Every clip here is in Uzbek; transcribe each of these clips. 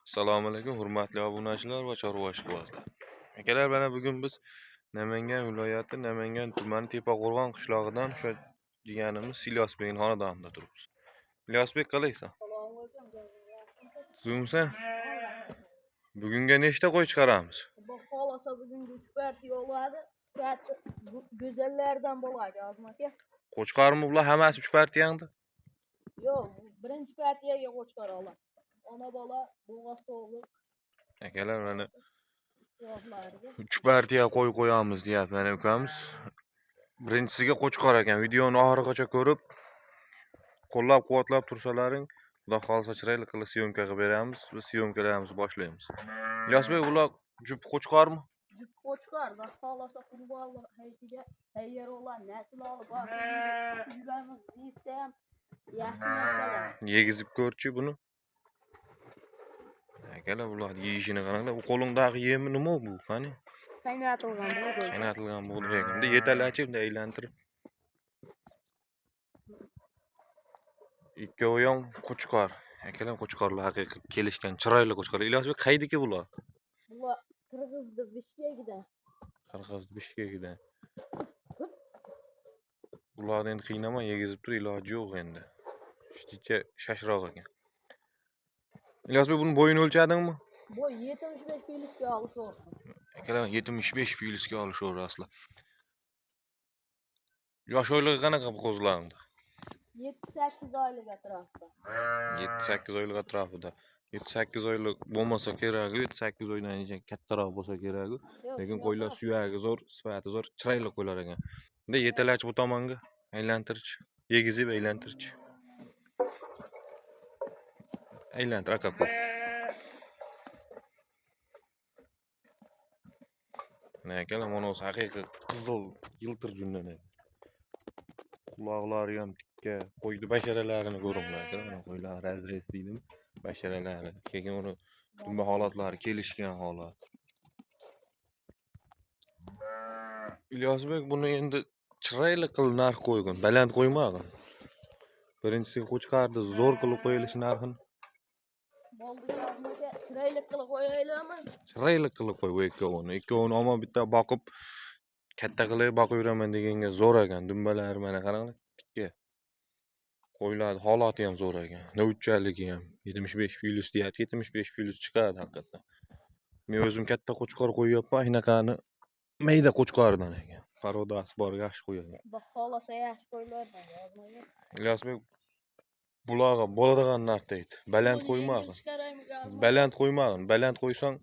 Assalomu alaykum, hurmatli obunachilar va chorva ishqibozlar. Akalar, mana bugun biz Namangan viloyati Namangan tumani Tepaqo'rg'on qishlog'idan o'sha jiyanimiz Ilyosbekning xonadonida turibmiz. Ilyosbek, qalaysan? Tuzukmisan? Bugunga nechta qo'y chiqaramiz? Xohlasa bugun 3 partiya oladi. Sifati go'zallardan bo'ladi, Azim aka. Qo'chqarmi bular hammasi 3 partiyangda? Yo'q, birinchi partiyaga qo'chqar oladi. Ona bola bo'g'oz so'g'liq Akalar, mana yozlariga. 3 partiya qo'y qo'yamiz deyapti mana ukamiz. Birinchisiga qo'chqar ekan. Videoni oxirigacha ko'rib, qo'llab-quvvatlab tursalaring, xudo xolisa chiroyli qilib syomka qilib beramiz. Biz syomkalarimizni boshlaymiz. Ilyosbek, bular jup qo'chqarmi? Jup qo'chqar va xohlasa qurbonlar hayitiga tayyor olan nasl olib yuramiz deysa ham yaxshi narsalar. Yegizib ko'rchi buni. Akalar, bular yeyishini qaranglar. Bu qo'lingdagi yemi nima bu? Qani? Qaynatilgan bug'doy. Qaynatilgan bug'doy ekan. Bunda yetalachib, bunda aylantirib. Ikkovi ham qo'chqar. Akalar, qo'chqarlar haqiqiy kelishgan, chiroyli qo'chqar. Ilyosbek, qaydiki bular? Bular Qirg'izning Bishkegidan. Qirg'iz Bishkegidan. Bularni endi qiynama, yegizib tur, iloji yo'q endi. Shticha shashroq ekan. Ilyosbek, buni bo'yini o'lchadingmi? Bu 75 filsga olishaversin. Akalar, 75 filsga olishaverdi asli. Yosh oyligi qanaqa bu qo'zlarni? 7-8 oylik atrofida. 7-8 oylik atrofida. 7-8 oylik bo'lmasa keragi, 7-8 oydan kattaroq bo'lsa keragi. Lekin qo'ylar suyagi zo'r, sifati zo'r, chiroyli qo'ylar ekan. Endi yetalach bu tomonga aylantirchi, yegizib aylantirchi. Aylantir aka qo'y. Mana akalar, mana o'zi haqiqiy qizil yiltir jundan ekan. Quloqlari ham tikka, qo'yni basharalarini ko'ringlar aka. Mana qo'ylar razrez deydimi? Basharalari, keyin uni dumba holatlari kelishgan holat. Ilyosbek, buni endi chiroyli qilib narx qo'ygan, baland qo'ymag'in. Birinchisiga qo'chqardi, zo'r qilib qo'yilishi narxini. Bo'ldi, aka, chiroyli qilib qo'yaylikmi? Chiroyli qilib qo'y bu ikkovini. Ikkovini omon bitta boqib, katta qilib boqaveraman deganga zo'r ekan. Dumbalari mana qaranglar, tikka. Qo'ylar holati ham zo'r ekan. Novchaligi ham 75 filus deyapti, 75 filus chiqadi haqiqatan. Men o'zim katta qo'chqor qo'yyapman, shunaqani mayda qo'chqordan ekan. Parodasi bor, yaxshi qo'yadi. Xudo xolasa yaxshi qo'ylardan yozmagan. Ilyosbek, bularga bo'ladigan narx deydi. Baland qo'ymag'in. Baland qo'ymag'in. Baland qo'ysang,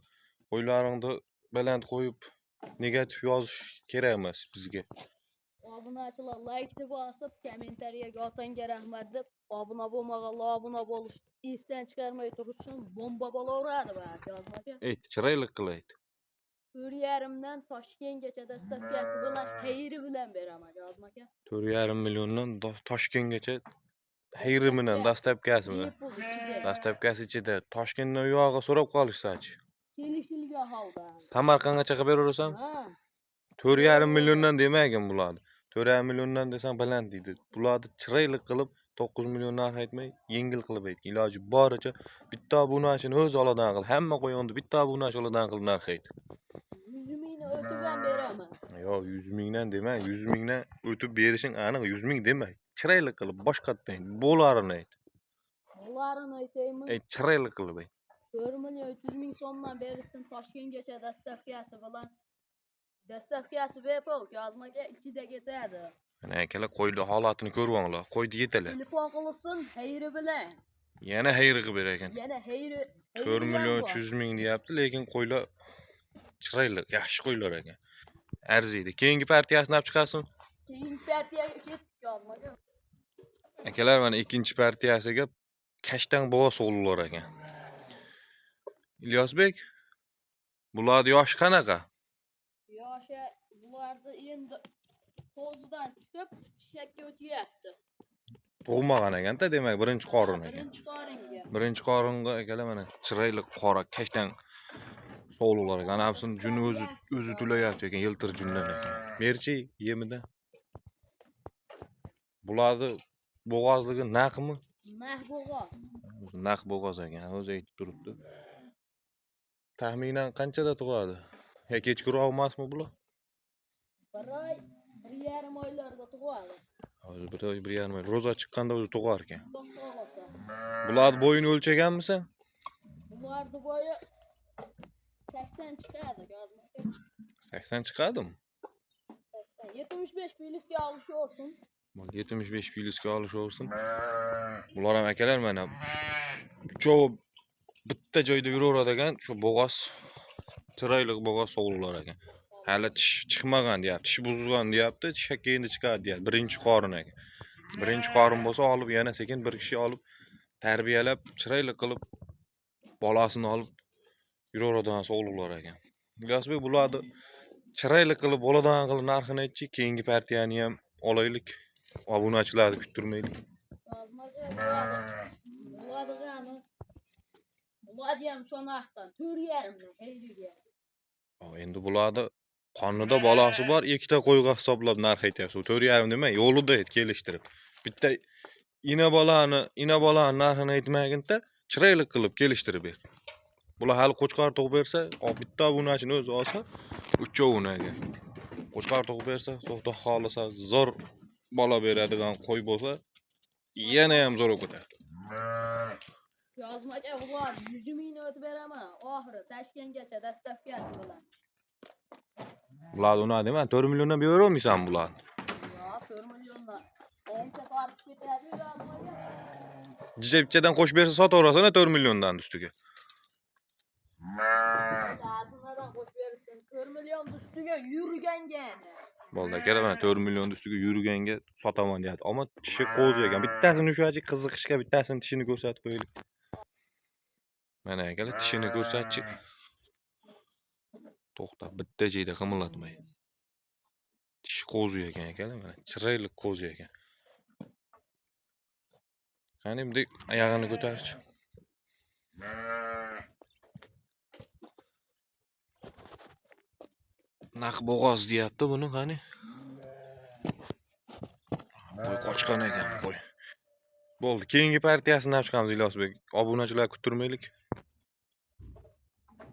qo'ylaringni baland qo'yib negativ yozish kerak emas bizga. Obunachilar like bosib, kommentariyaga otangga rahmat deb, obuna bo'lmaganlar obuna bo'lish esdan chiqarmay tursin, bomba bo'laveradi balki yozmagan. Ayt, chiroyli qilaydi. 4,5 dan Toshkentgacha dastavkasi bilan xayri bilan beraman yozmagan. 4,5 milliondan Toshkentgacha xayri bilan dastavkasi bilan. Dastavkasi ichida Toshkentdan u yog'iga so'rab qolishsachi. Kelishilgan holda. Samarqandgacha qilib beraversan? Ha. 4,5 milliondan demagin bularni. 4,5 milliondan desang baland deydi. Bularni chiroyli qilib 9 million narx aytmay, yengil qilib aytgan. Iloji boricha bitta obunachini o'z oladigan qil. Hamma qo'yganda bitta obunachi oladigan qilib narx ayt. 100 mingni o'tib ham beraman. Yo'q, 100 mingdan dema, 100 mingdan o'tib berishing aniq, 100 ming dema. Chiroyli qilib boshqatdan ayt. Bo'larini ayt. Bo'larini aytaymi? Ayt, chiroyli qilib ayt. 4,300,000 so'mdan berilsin Toshkentgacha dastavkasi bilan. Dastavkasi bepul, yozmaga ichida ketadi. Mana akalar, qo'yni holatini ko'rvanglar. Qo'yni yetalar. Telefon qilsin, xayri bilan. Yana xayri qilib berar ekan. Yana xayri 4 million 300 ming deyapti, lekin qo'ylar chiroyli, yaxshi qo'ylar ekan. Arziydi. Keyingi partiyasini olib chiqasin. Keyingi partiyaga ketdik yozmaga. Akalar, mana ikkinchi partiyasiga kashtan bo'g'oz o'g'illar ekan. Ilyosbek, bular yoshi qanaqa? Yoshi bularni endi qo'zidan chiqib shakka o'tyapti. Tug'magan ekanda, demak, birinchi qorin ekan. Birinchi qoringa. Birinchi qoringa akalar mana chiroyli qora kashtan so'g'illar ekan. Anasini juni o'zi tulayapti ekan, yiltir jundan ekan. Merchi yemidan. Bularni bo'g'ozligi naqmi? Naq bo'g'oz. Naq bo'g'oz ekan, o'zi aytib turibdi. Tahminan qanchada tug'adi? Kechqurun olmasmi bular? Bir oy, 1,5 oylarda tug'adi. Hozir bir oy, 1,5 oy. Ro'za chiqqanda o'zi tug'ar ekan. Xudo xohlasa. Bularni bo'yini o'lchaganmisan? Bularni bo'yi 80 chiqadi, yozma. 80 chiqadimi? 75 filizga olishaversin. 75 filizga olishaversin. Bular ham akalar mana uchovi bitta joyda yuraveradigan shu bo'g'oz, chiroyli bo'g'oz sog'liqlar ekan. Hali tish chiqmagan deyapti, tish buzilgan deyapti, tish endi chiqadi deyapti. Birinchi qorin ekan. Birinchi qorin bo'lsa olib yana sekin bir kishi olib tarbiyalab, chiroyli qilib bolasini olib yuraveradigan sog'liqlar ekan. Ilyosbek bularni chiroyli qilib bo'ladigan qilib narxini aytchi, keyingi partiyani ham olaylik. Obunachilarni kuttirmaylik. Bularni ham shu narxdan 4,5 dan haydiga. Endi bularni qonida bolasi bor, ikkita qo'yga hisoblab narx aytyapsiz. 4,5 demay, yo'lida kelishtirib. Bitta ina bolani narxini aytmaguncha chiroyli qilib kelishtirib ber. Bular hali qo'chqor tug'ib bersa, bitta obunachini o'zi olsa, uchovini agar. Qo'chqor tug'ib bersa, xudo xolasa zo'r bola beradigan qo'y bo'lsa, yana ham zo'r o'qitadi. Yozmaga bular 100 ming o'tib beraman. Oxiri Toshkentgacha dastavkasi bilan. Bular uni deyman, 4 milliondan beravermaysan bularni. Yo'q, 4 milliondan. Ancha tortib ketadi yozmaga. Jijabchadan qo'shib bersa sotaverasana 4 milliondan ustiga. Ta'zinadan qo'shib bersin. 4 million ustiga yurganga. Bo'ldi akalar, mana 4 million ustiga yurganga sotaman deyapti. Ammo tishi qo'zi ekan. Bittasini ushachi qiziqishga bittasini tishini ko'rsatib qo'yaylik. Mana akalar tishini ko'rsatchi. To'xta, bitta joyda qimillatmay. Tishi qo'zi ekan akalar, mana chiroyli qo'zi ekan. Qani bunday oyog'ini ko'tarchi. Naq bo'g'oz deyapti buni qani. Qo'y qochqan ekan qo'y. Bo'ldi, keyingi partiyasini ham chiqamiz Ilyosbek. Obunachilar kuttirmaylik.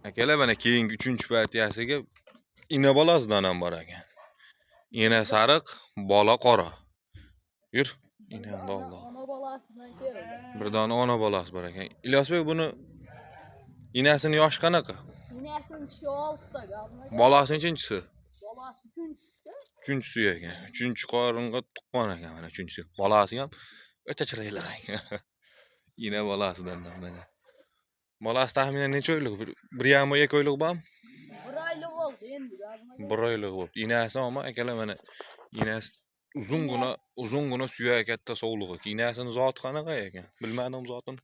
Akalar mana keyingi 3-partiyasiga ina bolasidan ham bor ekan. Ina sariq, bola qora. Yur, ina Alloh. Ona bolasidan keldi. Bir dona ona bolasi bor ekan. Ilyosbek buni inasini yoshi qanaqa? Inasini tishi 6 ta yozmaga. Bolasi nechinchisi? Bolasi 3-chi. Uchinchisi ekan. 3-qoringa tuqqan ekan mana 3-si. Bolasi ham o'ta chiroyli ekan. Ina bolasidan mana. Bolasi taxminan necha oylik? 1,5 2 oylik bormi? 1 oylik bo'ldi endi yozmaga. 1 oylik bo'ldi. Inasi ama akalar mana inasi uzungina suyak katta sog'lig'i. Inasini zoti qanaqa ekan? Bilmadim zotini.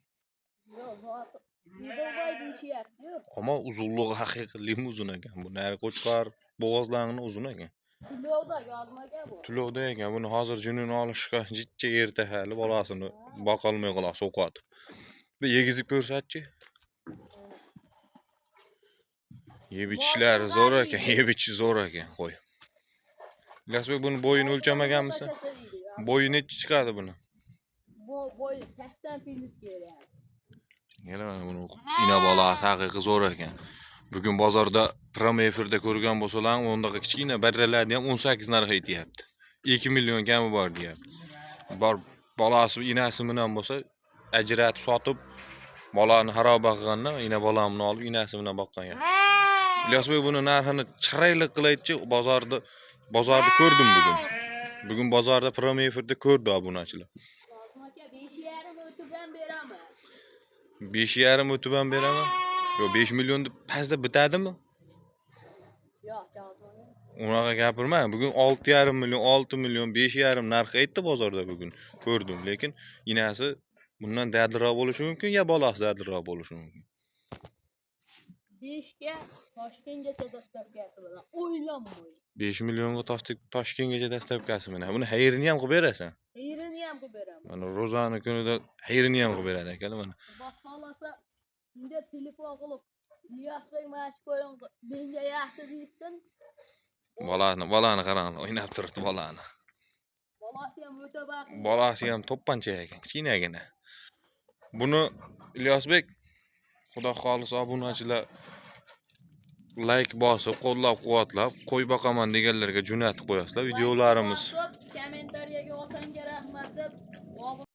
Yo'q, zoti Dubai deyishyapti-yu. Ama uzunligi haqiqiy limuzin ekan. Bu nari qo'chqor bo'g'ozlarning uzun ekan. Tulovda yozmaga bu. Tulovda ekan. Buni hozir junini olishga jichcha erta hali bolasini boqolmay qoladi so'qotib. Bir yegizib ko'rsatchi. Yeb ichishlari zo'r ekan, yeb ichishi zo'r ekan qo'y. Ilyosbek buni bo'yini o'lchamaganmisan? Bo'yi necha chiqadi buni? Bu bo'yi 80 filiz kerak. Yana mana buni ina bolasi haqiqiy zo'r ekan. Bugun bozorda Prime efirda ko'rgan bo'lsalar, o'ndaqa kichkina barralarni ham 18 narx aytyapti. 2 million kami bor deyapti. Bor bolasi inasi bilan bo'lsa, ajratib sotib bolani xaroba qilgandan ina bolamni olib inasi bilan boqqan yaxshi. Ilyosbek buni narxini chiroyli qilaychi, bozorda ko'rdim bugun. Bugun bozorda Prime efirda ko'rdi obunachilar. Yozmaga 5,5 o'tidan beraman. 5,5 o'tidan beraman. Yo 5 million deb pastda bitadimi? Yo'q, yozmaga. Unaqa gapirma. Bugun 6,5 million, 6 million, 5,5 narx aytdi bozorda bugun. Ko'rdim, lekin inasi bundan dadilroq bo'lishi mumkin, ya bolasi dadilroq bo'lishi mumkin. 5 ga Toshkentgacha dastavkasi bilan o'ylanmay. 5 millionga Toshkentgacha dastavkasi bilan. Buni xayrini ham qilib berasan. Xayrini ham qilib beraman. Mana Ro'zani kunida xayrini ham qilib beradi akalar mana. Xudo xolasa, unga telefon qilib, Ilyosbek mana shu qo'yin menga yaxshi deysin. Bolani qarang, o'ynab turibdi bolani. Bolasi ham o'ta baxtli. Bolasi ham to'ppancha ekan, kichkinagina. Buni Ilyosbek, xudo xolisa obunachilar like bosib, qo'llab-quvvatlab, qo'y boqaman deganlarga jo'natib qo'yasizlar. Videolarimiz